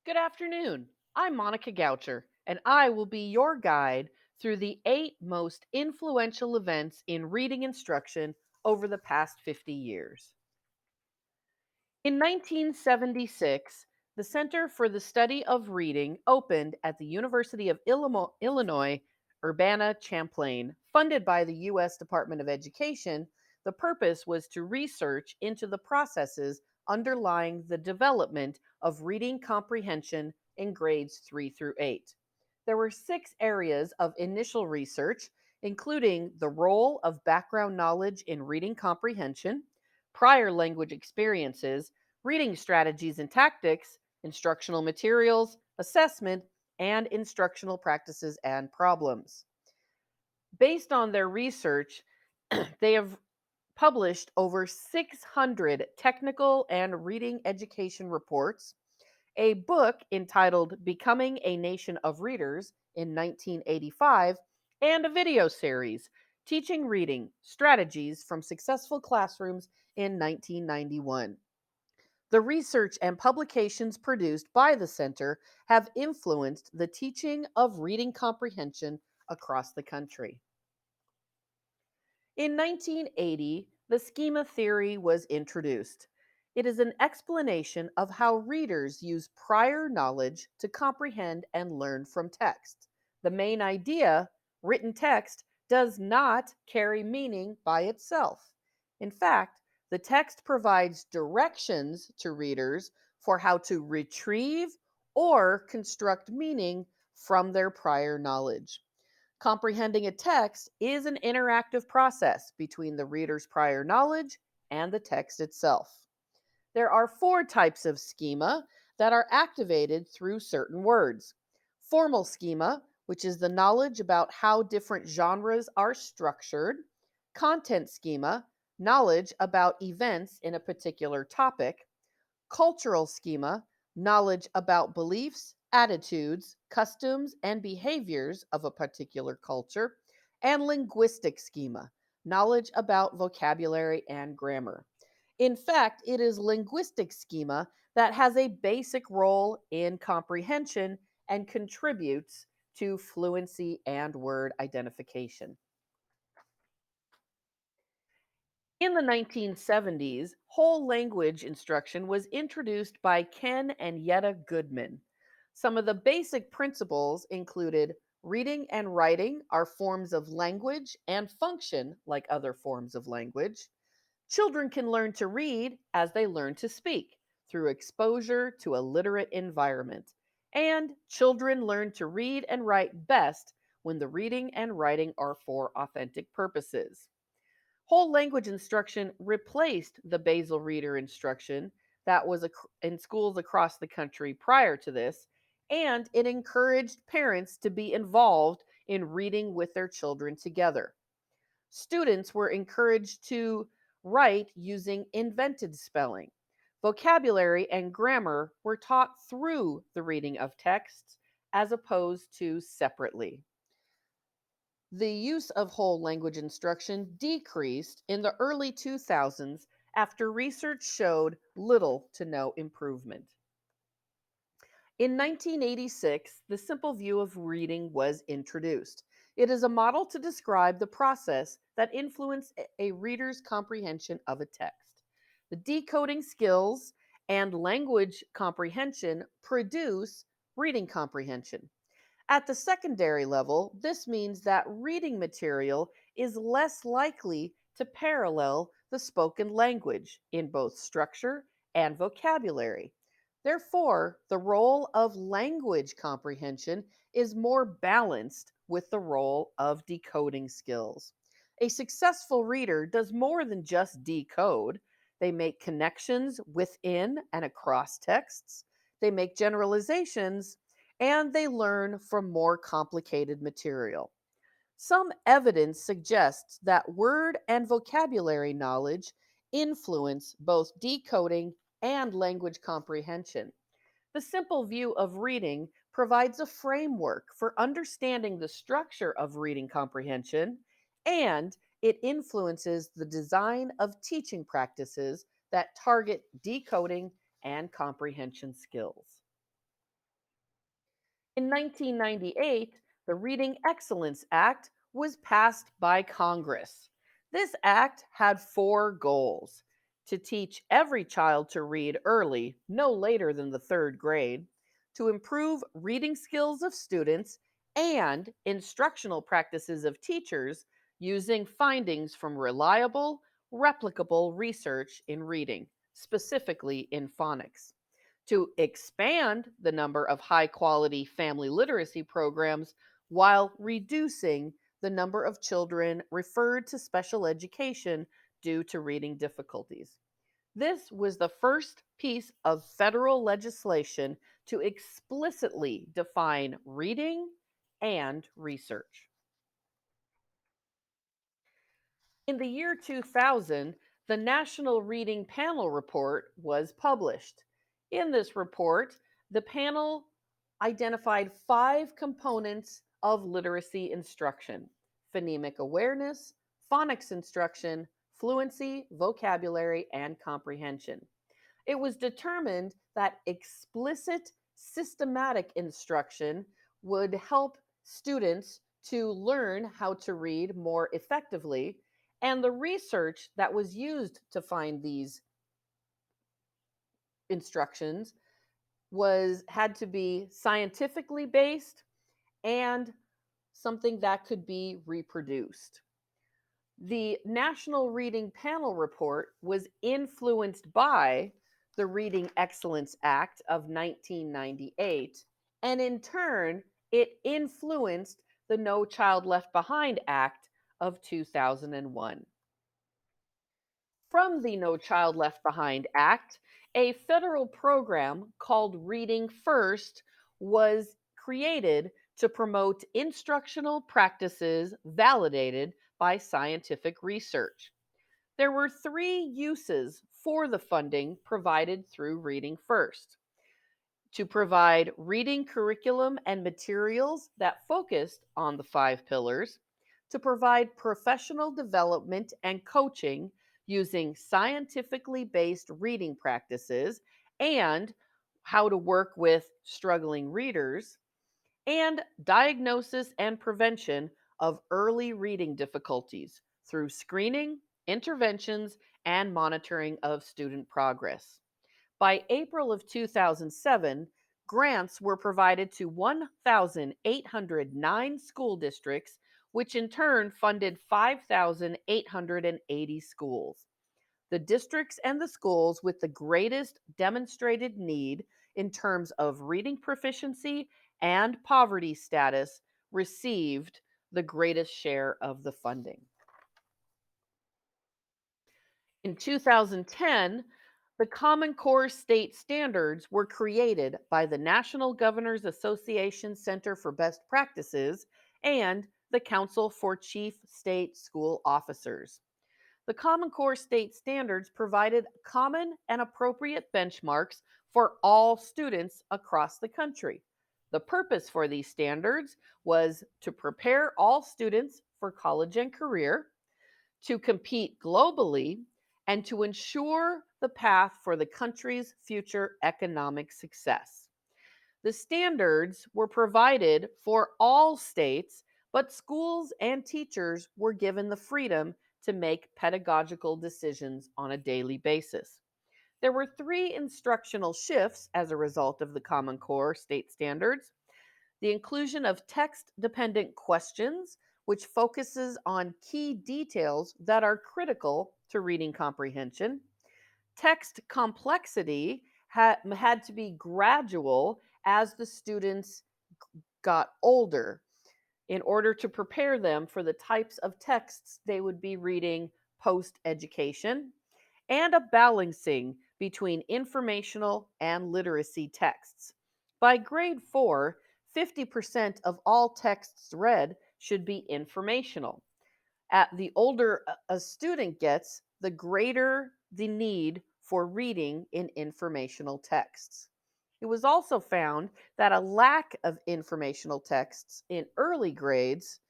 Good afternoon. I'm Monica Goucher, and I will be your guide through the 8 most influential events in reading instruction over the past 50 years. In 1976, the Center for the Study of Reading opened at the University of Illinois Urbana-Champaign, funded by the U.S. Department of Education. The purpose was to research into the processes underlying the development of reading comprehension in grades 3 through 8. There were 6 areas of initial research, including the role of background knowledge in reading comprehension, prior language experiences, reading strategies and tactics, instructional materials, assessment, and instructional practices and problems. Based on their research, they have published over 600 technical and reading education reports, a book entitled Becoming a Nation of Readers in 1985, and a video series teaching reading strategies from successful classrooms in 1991. The research and publications produced by the center have influenced the teaching of reading comprehension across the country. In 1980, the schema theory was introduced. It is an explanation of how readers use prior knowledge to comprehend and learn from text. The main idea, written text, does not carry meaning by itself. In fact, the text provides directions to readers for how to retrieve or construct meaning from their prior knowledge. Comprehending a text is an interactive process between the reader's prior knowledge and the text itself. There are 4 types of schema that are activated through certain words: formal schema, which is the knowledge about how different genres are structured; content schema, knowledge about events in a particular topic; cultural schema, knowledge about beliefs, attitudes, customs, and behaviors of a particular culture; and linguistic schema, knowledge about vocabulary and grammar. In fact, it is linguistic schema that has a basic role in comprehension and contributes to fluency and word identification. In the 1970s, whole language instruction was introduced by Ken and Yetta Goodman. Some of the basic principles included reading and writing are forms of language and function like other forms of language. Children can learn to read as they learn to speak through exposure to a literate environment. And children learn to read and write best when the reading and writing are for authentic purposes. Whole language instruction replaced the basal reader instruction that was in schools across the country prior to this, and it encouraged parents to be involved in reading with their children together. Students were encouraged to write using invented spelling. Vocabulary and grammar were taught through the reading of texts as opposed to separately. The use of whole language instruction decreased in the early 2000s after research showed little to no improvement. In 1986, the simple view of reading was introduced. It is a model to describe the process that influences a reader's comprehension of a text. The decoding skills and language comprehension produce reading comprehension. At the secondary level, this means that reading material is less likely to parallel the spoken language in both structure and vocabulary. Therefore, the role of language comprehension is more balanced with the role of decoding skills. A successful reader does more than just decode. They make connections within and across texts, they make generalizations, and they learn from more complicated material. Some evidence suggests that word and vocabulary knowledge influence both decoding and language comprehension. The simple view of reading provides a framework for understanding the structure of reading comprehension, and it influences the design of teaching practices that target decoding and comprehension skills. In 1998, the Reading Excellence Act was passed by Congress. This act had four goals: to teach every child to read early, no later than the third grade, to improve reading skills of students, and instructional practices of teachers using findings from reliable, replicable research in reading, specifically in phonics, to expand the number of high quality family literacy programs while reducing the number of children referred to special education due to reading difficulties. This was the first piece of federal legislation to explicitly define reading and research. In the year 2000, the National Reading Panel Report was published. In this report, the panel identified five components of literacy instruction: phonemic awareness, phonics instruction, fluency, vocabulary, and comprehension. It was determined that explicit, systematic instruction would help students to learn how to read more effectively, and the research that was used to find these instructions was had to be scientifically based and something that could be reproduced. The National Reading Panel Report was influenced by the Reading Excellence Act of 1998, and in turn, it influenced the No Child Left Behind Act of 2001. From the No Child Left Behind Act, a federal program called Reading First was created to promote instructional practices validated by scientific research. There were three uses for the funding provided through Reading First: to provide reading curriculum and materials that focused on the five pillars, to provide professional development and coaching using scientifically based reading practices and how to work with struggling readers, and diagnosis and prevention of early reading difficulties through screening, interventions, and monitoring of student progress. By April of 2007, grants were provided to 1,809 school districts, which in turn funded 5,880 schools. The districts and the schools with the greatest demonstrated need in terms of reading proficiency and poverty status received the greatest share of the funding. In 2010, the Common Core state standards were created by the National Governors Association Center for Best Practices and the Council for Chief State School Officers. The Common Core state standards provided common and appropriate benchmarks for all students across the country. The purpose for these standards was to prepare all students for college and career, to compete globally, and to ensure the path for the country's future economic success. The standards were provided for all states, but schools and teachers were given the freedom to make pedagogical decisions on a daily basis. There were three instructional shifts as a result of the Common Core state standards: the inclusion of text dependent questions, which focuses on key details that are critical to reading comprehension. Text complexity had to be gradual as the students got older in order to prepare them for the types of texts they would be reading post education, and a balancing between informational and literacy texts. By grade 4, 50% of all texts read should be informational. At the older a student gets, the greater the need for reading in informational texts. It was also found that a lack of informational texts in early grades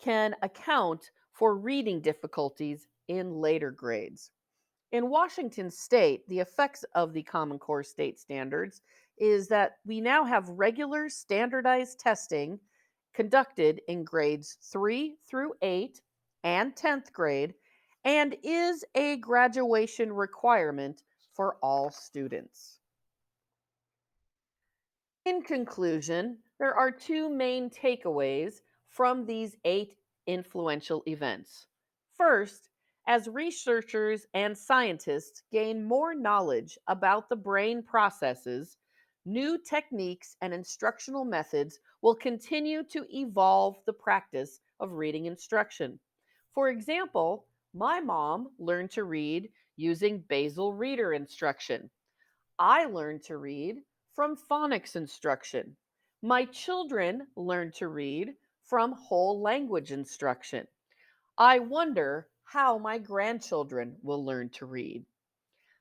can account for reading difficulties in later grades. In Washington state, the effects of the Common Core state standards is that we now have regular standardized testing conducted in grades 3 through 8 and 10th grade and is a graduation requirement for all students. In conclusion, there are two main takeaways from these 8 influential events. First, as researchers and scientists gain more knowledge about the brain processes, new techniques and instructional methods will continue to evolve the practice of reading instruction. For example, my mom learned to read using basal reader instruction. I learned to read from phonics instruction. My children learn to read from whole language instruction. I wonder how my grandchildren will learn to read.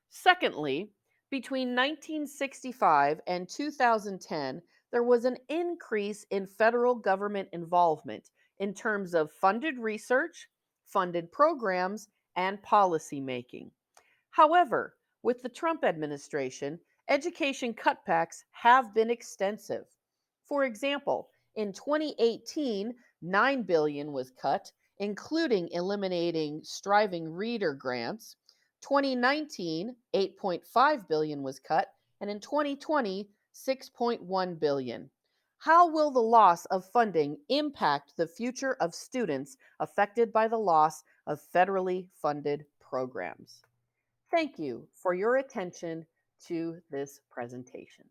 Secondly, between 1965 and 2010, there was an increase in federal government involvement in terms of funded research, funded programs, and policy making. However, with the Trump administration, education cutbacks have been extensive. For example, in 2018, 9 billion was cut, including eliminating striving reader grants. 2019, 8.5 billion was cut, and in 2020, 6.1 billion. How will the loss of funding impact the future of students affected by the loss of federally funded programs? Thank you for your attention to this presentation.